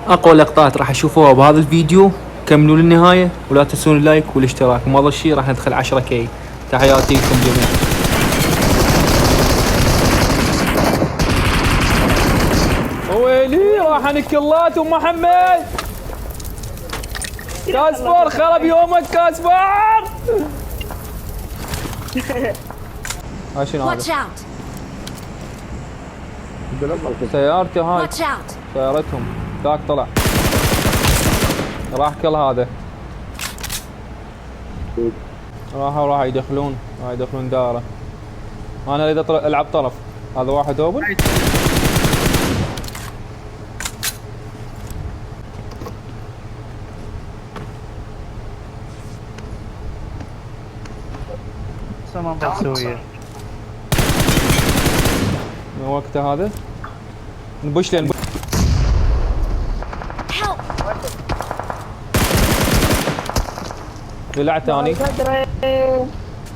اقوى لقطات راح اشوفوها بهذا الفيديو. كملوا للنهايه ولا تنسون اللايك والاشتراك، وما الشيء راح ندخل 10 كي. تحياتي لكم جميعا. ويلي راح نكلات ام محمد. كاسبر خرب يومك كاسبر. هاي شنو هذا؟ سيارته هاي، سيارتهم ذاك طلع راح كل هذا. راح يدخلون دائره. انا اريد العب طرف. هذا واحد اوبن. تمام بسويه من وقته هذا نبش لين طلع ثاني.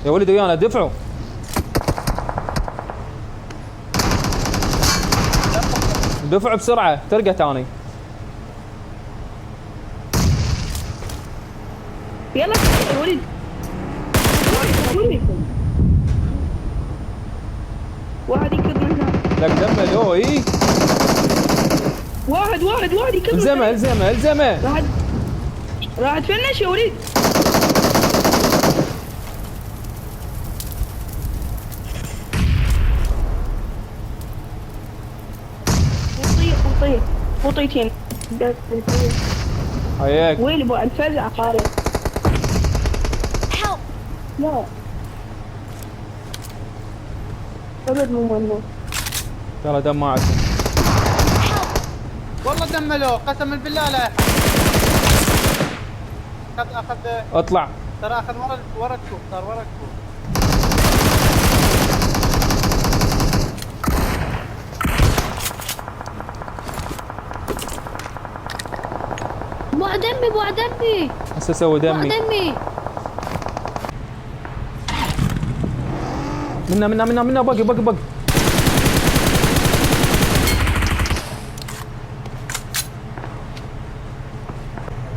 يا ولد ويانا دفعوا. دفعوا بسرعه ترقى ثاني. يلا يا ولد. واحد يكب من هنا. لك دمه لو اي. واحد يكب. الزمه. راح تفنش يا ولد. بطيتين. هيك ويلي بو الفزع خالد. لا ابد مو منه. ترى دم معك. والله دملوه قسما بالله. لا اخذ اطلع. ترى اخذ ورا الكوب. صار ورا الكوب. بوع دمي هسه سوي دمي. منا باقي.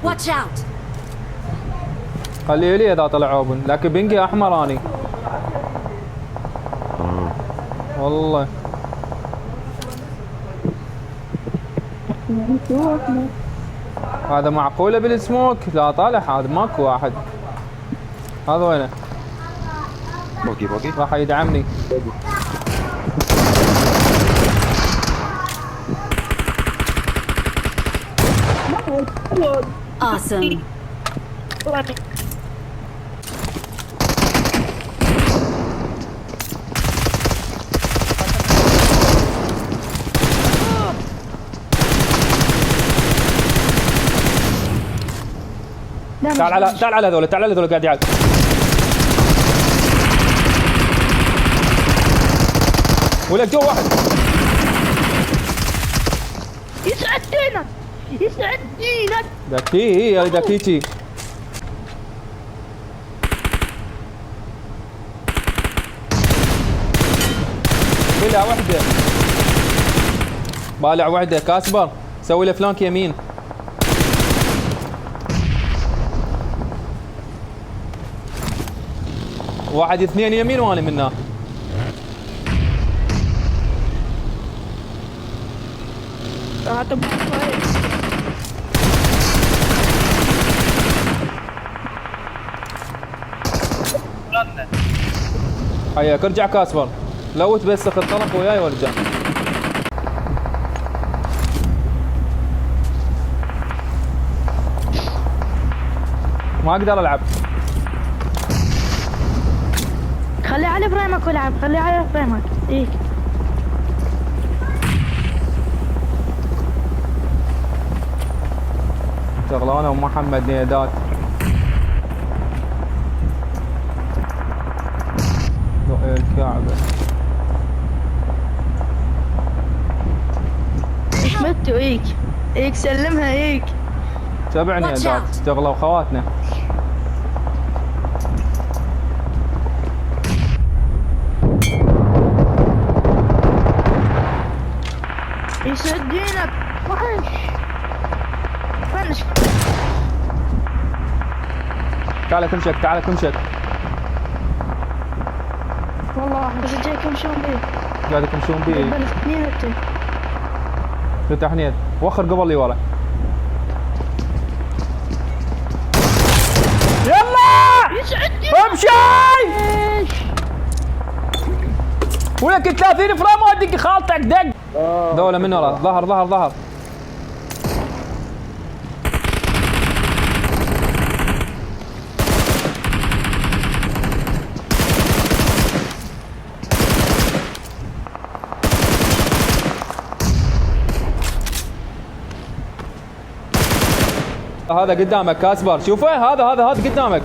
واتش اوت. خليه لي اذا طلع اوبن، لكن بنقي احمر اني. والله هذا معقوله بالسموك؟ لا طالع هذا ماكو واحد. هذا وينه؟ باقي راح يدعمني. Awesome. تعال على هذول قاعد يعد. ولك جو واحد. يسعد دينك. دكيتي. بلا وحده. بالع وحده كاسبر. سوي له فلانك يمين. واحد اثنين يمين وانا منه. هياك ارجع كاسبر. لو تبسخ الطرف وياي وارجع. ما اقدر العب. خليه على فريمك والعب. ايك شغلانه ومحمد نيادات. الكعبه متوا. ايك سلمها. ايك سبع نيادات اشتغلوا خواتنا. يسعد دينك. وحش. تعال كمشك تعال كمشك. والله بس جايكم يمشون بيه. قاعد يمشون بيه. بل اثنين انتم. فتحنيت وخر قبل لي ورا. يلا يسعدني. امشي ولك 30 فريم وادق خالتك دق. دولة من ورا ظهر ظهر ظهر. هذا قدامك كاسبر شوفه هذا قدامك.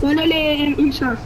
ولا لي انشاء.